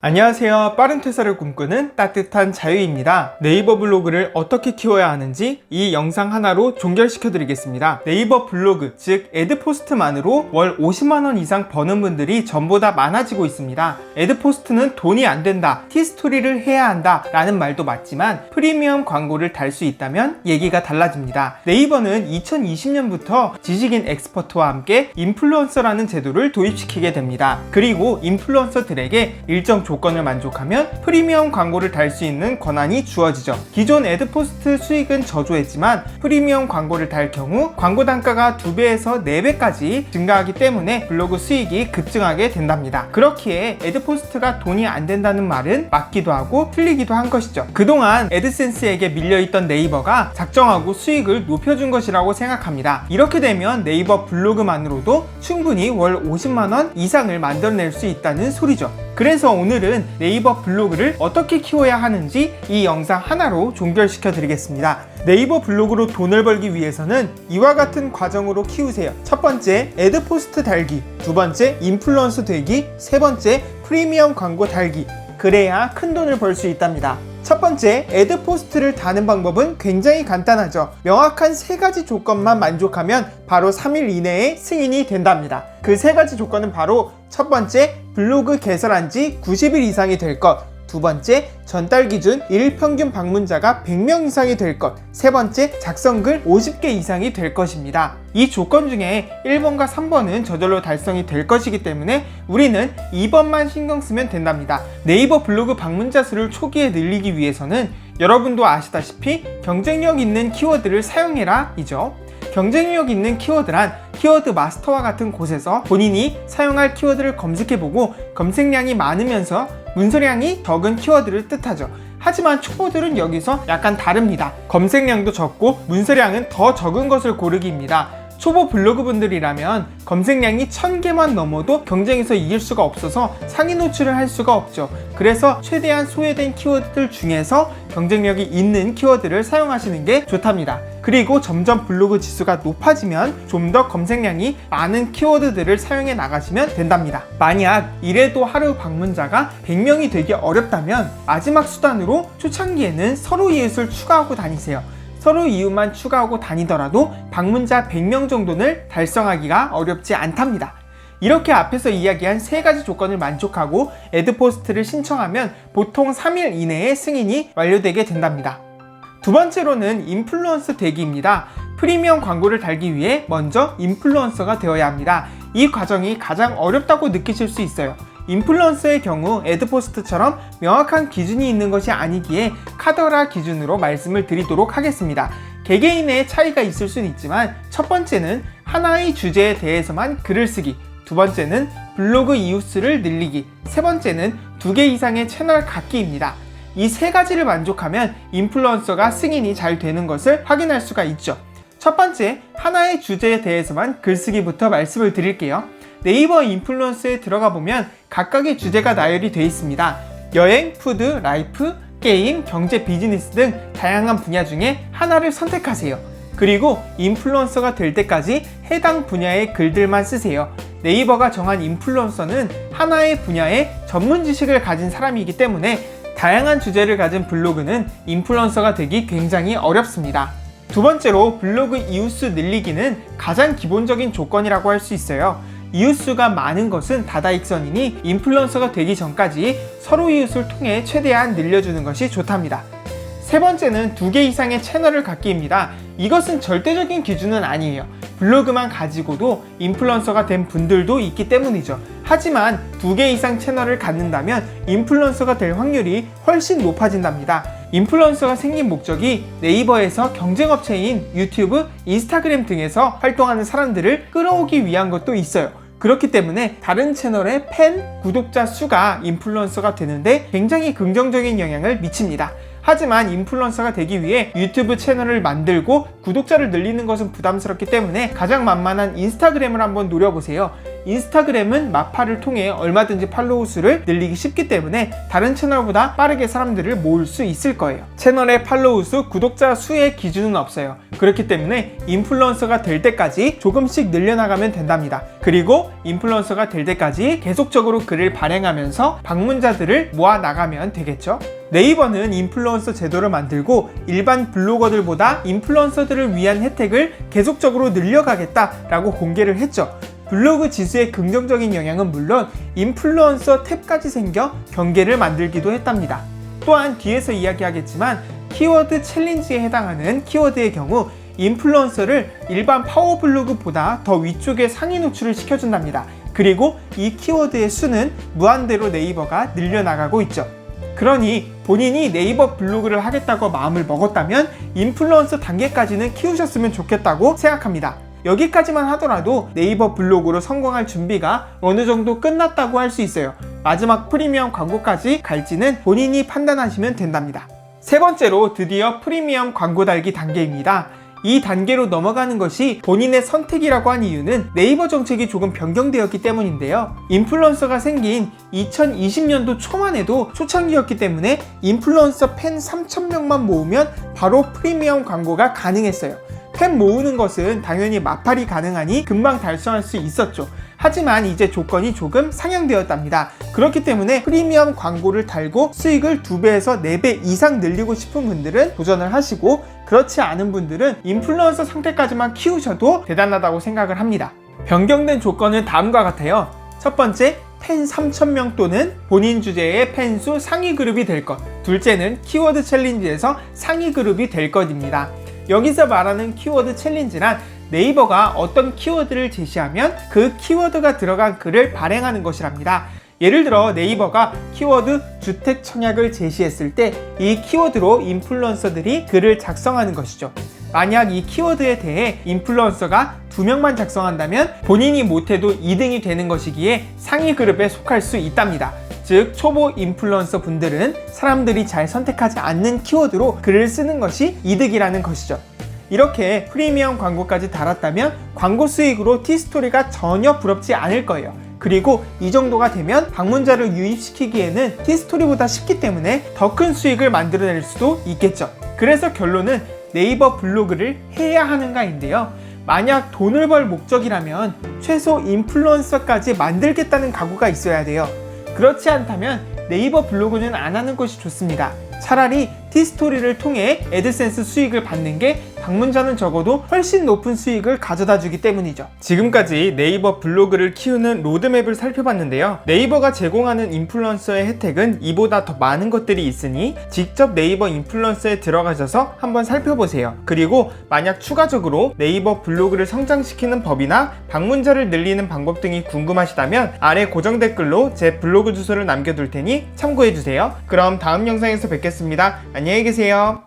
안녕하세요. 빠른 퇴사를 꿈꾸는 따뜻한 자유입니다. 네이버 블로그를 어떻게 키워야 하는지 이 영상 하나로 종결시켜 드리겠습니다. 네이버 블로그, 즉 애드포스트만으로 월 50만원 이상 버는 분들이 전보다 많아지고 있습니다. 애드포스트는 돈이 안 된다, 티스토리를 해야 한다 라는 말도 맞지만 프리미엄 광고를 달 수 있다면 얘기가 달라집니다. 네이버는 2020년부터 지식인 엑스퍼트와 함께 인플루언서라는 제도를 도입시키게 됩니다. 그리고 인플루언서들에게 일정 조건을 만족하면 프리미엄 광고를 달 수 있는 권한이 주어지죠. 기존 애드포스트 수익은 저조했지만 프리미엄 광고를 달 경우 광고 단가가 2배에서 4배까지 증가하기 때문에 블로그 수익이 급증하게 된답니다. 그렇기에 애드포스트가 돈이 안 된다는 말은 맞기도 하고 틀리기도 한 것이죠. 그동안 애드센스에게 밀려있던 네이버가 작정하고 수익을 높여준 것이라고 생각합니다. 이렇게 되면 네이버 블로그만으로도 충분히 월 50만원 이상을 만들어낼 수 있다는 소리죠. 그래서 오늘은 네이버 블로그를 어떻게 키워야 하는지 이 영상 하나로 종결시켜 드리겠습니다. 네이버 블로그로 돈을 벌기 위해서는 이와 같은 과정으로 키우세요. 첫 번째, 애드포스트 달기. 두 번째, 인플루언서 되기. 세 번째, 프리미엄 광고 달기. 그래야 큰 돈을 벌 수 있답니다. 첫 번째, 애드포스트를 다는 방법은 굉장히 간단하죠. 명확한 3가지 조건만 만족하면 바로 3일 이내에 승인이 된답니다. 그 3가지 조건은 바로 첫 번째, 블로그 개설한 지 90일 이상이 될 것. 두 번째, 전달 기준 일평균 방문자가 100명 이상이 될 것. 세 번째, 작성글 50개 이상이 될 것입니다. 이 조건 중에 1번과 3번은 저절로 달성이 될 것이기 때문에 우리는 2번만 신경 쓰면 된답니다. 네이버 블로그 방문자 수를 초기에 늘리기 위해서는 여러분도 아시다시피 경쟁력 있는 키워드를 사용해라 이죠. 경쟁력 있는 키워드란 키워드 마스터와 같은 곳에서 본인이 사용할 키워드를 검색해보고 검색량이 많으면서 문서량이 적은 키워드를 뜻하죠. 하지만 초보들은 여기서 약간 다릅니다. 검색량도 적고 문서량은 더 적은 것을 고르기입니다. 초보 블로그 분들이라면 검색량이 1000개만 넘어도 경쟁에서 이길 수가 없어서 상위 노출을 할 수가 없죠. 그래서 최대한 소외된 키워드들 중에서 경쟁력이 있는 키워드를 사용하시는 게 좋답니다. 그리고 점점 블로그 지수가 높아지면 좀 더 검색량이 많은 키워드들을 사용해 나가시면 된답니다. 만약 이래도 하루 방문자가 100명이 되기 어렵다면 마지막 수단으로 초창기에는 서로 이웃을 추가하고 다니세요. 서로 이웃만 추가하고 다니더라도 방문자 100명 정도는 달성하기가 어렵지 않답니다. 이렇게 앞에서 이야기한 3가지 조건을 만족하고 애드포스트를 신청하면 보통 3일 이내에 승인이 완료되게 된답니다. 두 번째로는 인플루언서 되기입니다. 프리미엄 광고를 달기 위해 먼저 인플루언서가 되어야 합니다. 이 과정이 가장 어렵다고 느끼실 수 있어요. 인플루언서의 경우 애드포스트처럼 명확한 기준이 있는 것이 아니기에 카더라 기준으로 말씀을 드리도록 하겠습니다. 개개인의 차이가 있을 수는 있지만 첫 번째는 하나의 주제에 대해서만 글을 쓰기, 두 번째는 블로그 이웃수를 늘리기, 세 번째는 2개 이상의 채널 갖기입니다. 이 3가지를 만족하면 인플루언서가 승인이 잘 되는 것을 확인할 수가 있죠. 첫 번째, 하나의 주제에 대해서만 글쓰기부터 말씀을 드릴게요. 네이버 인플루언서에 들어가 보면 각각의 주제가 나열이 되어 있습니다. 여행, 푸드, 라이프, 게임, 경제, 비즈니스 등 다양한 분야 중에 하나를 선택하세요. 그리고 인플루언서가 될 때까지 해당 분야의 글들만 쓰세요. 네이버가 정한 인플루언서는 하나의 분야의 전문 지식을 가진 사람이기 때문에 다양한 주제를 가진 블로그는 인플루언서가 되기 굉장히 어렵습니다. 두 번째로 블로그 이웃수 늘리기는 가장 기본적인 조건이라고 할 수 있어요. 이웃수가 많은 것은 다다익선이니 인플루언서가 되기 전까지 서로 이웃을 통해 최대한 늘려주는 것이 좋답니다. 세 번째는 2개 이상의 채널을 갖기입니다. 이것은 절대적인 기준은 아니에요. 블로그만 가지고도 인플루언서가 된 분들도 있기 때문이죠. 하지만 2개 이상 채널을 갖는다면 인플루언서가 될 확률이 훨씬 높아진답니다. 인플루언서가 생긴 목적이 네이버에서 경쟁업체인 유튜브, 인스타그램 등에서 활동하는 사람들을 끌어오기 위한 것도 있어요. 그렇기 때문에 다른 채널의 팬, 구독자 수가 인플루언서가 되는데 굉장히 긍정적인 영향을 미칩니다. 하지만 인플루언서가 되기 위해 유튜브 채널을 만들고 구독자를 늘리는 것은 부담스럽기 때문에 가장 만만한 인스타그램을 한번 노려보세요. 인스타그램은 마파를 통해 얼마든지 팔로우 수를 늘리기 쉽기 때문에 다른 채널보다 빠르게 사람들을 모을 수 있을 거예요. 채널의 팔로우 수, 구독자 수의 기준은 없어요. 그렇기 때문에 인플루언서가 될 때까지 조금씩 늘려나가면 된답니다. 그리고 인플루언서가 될 때까지 계속적으로 글을 발행하면서 방문자들을 모아 나가면 되겠죠. 네이버는 인플루언서 제도를 만들고 일반 블로거들보다 인플루언서들을 위한 혜택을 계속적으로 늘려가겠다라고 공개를 했죠. 블로그 지수의 긍정적인 영향은 물론 인플루언서 탭까지 생겨 경계를 만들기도 했답니다. 또한 뒤에서 이야기하겠지만 키워드 챌린지에 해당하는 키워드의 경우 인플루언서를 일반 파워블로그보다 더 위쪽에 상위 노출을 시켜준답니다. 그리고 이 키워드의 수는 무한대로 네이버가 늘려나가고 있죠. 그러니 본인이 네이버 블로그를 하겠다고 마음을 먹었다면 인플루언서 단계까지는 키우셨으면 좋겠다고 생각합니다. 여기까지만 하더라도 네이버 블로그로 성공할 준비가 어느 정도 끝났다고 할 수 있어요. 마지막 프리미엄 광고까지 갈지는 본인이 판단하시면 된답니다. 세 번째로 드디어 프리미엄 광고 달기 단계입니다. 이 단계로 넘어가는 것이 본인의 선택이라고 한 이유는 네이버 정책이 조금 변경되었기 때문인데요. 인플루언서가 생긴 2020년도 초만 해도 초창기였기 때문에 인플루언서 팬 3,000명만 모으면 바로 프리미엄 광고가 가능했어요. 팬 모으는 것은 당연히 마팔이 가능하니 금방 달성할 수 있었죠. 하지만 이제 조건이 조금 상향되었답니다. 그렇기 때문에 프리미엄 광고를 달고 수익을 2배에서 4배 이상 늘리고 싶은 분들은 도전을 하시고, 그렇지 않은 분들은 인플루언서 상태까지만 키우셔도 대단하다고 생각을 합니다. 변경된 조건은 다음과 같아요. 첫 번째, 팬 3,000명 또는 본인 주제의 팬수 상위 그룹이 될 것. 둘째는 키워드 챌린지에서 상위 그룹이 될 것입니다. 여기서 말하는 키워드 챌린지란 네이버가 어떤 키워드를 제시하면 그 키워드가 들어간 글을 발행하는 것이랍니다. 예를 들어 네이버가 키워드 주택 청약을 제시했을 때 이 키워드로 인플루언서들이 글을 작성하는 것이죠. 만약 이 키워드에 대해 인플루언서가 2명만 작성한다면 본인이 못해도 2등이 되는 것이기에 상위 그룹에 속할 수 있답니다. 즉 초보 인플루언서 분들은 사람들이 잘 선택하지 않는 키워드로 글을 쓰는 것이 이득이라는 것이죠. 이렇게 프리미엄 광고까지 달았다면 광고 수익으로 티스토리가 전혀 부럽지 않을 거예요. 그리고 이 정도가 되면 방문자를 유입시키기에는 티스토리보다 쉽기 때문에 더 큰 수익을 만들어낼 수도 있겠죠. 그래서 결론은 네이버 블로그를 해야 하는가인데요. 만약 돈을 벌 목적이라면 최소 인플루언서까지 만들겠다는 각오가 있어야 돼요. 그렇지 않다면 네이버 블로그는 안 하는 것이 좋습니다. 차라리 티스토리를 통해 애드센스 수익을 받는 게 방문자는 적어도 훨씬 높은 수익을 가져다 주기 때문이죠. 지금까지 네이버 블로그를 키우는 로드맵을 살펴봤는데요. 네이버가 제공하는 인플루언서의 혜택은 이보다 더 많은 것들이 있으니 직접 네이버 인플루언서에 들어가셔서 한번 살펴보세요. 그리고 만약 추가적으로 네이버 블로그를 성장시키는 법이나 방문자를 늘리는 방법 등이 궁금하시다면 아래 고정 댓글로 제 블로그 주소를 남겨둘 테니 참고해주세요. 그럼 다음 영상에서 뵙겠습니다. 안녕히 계세요.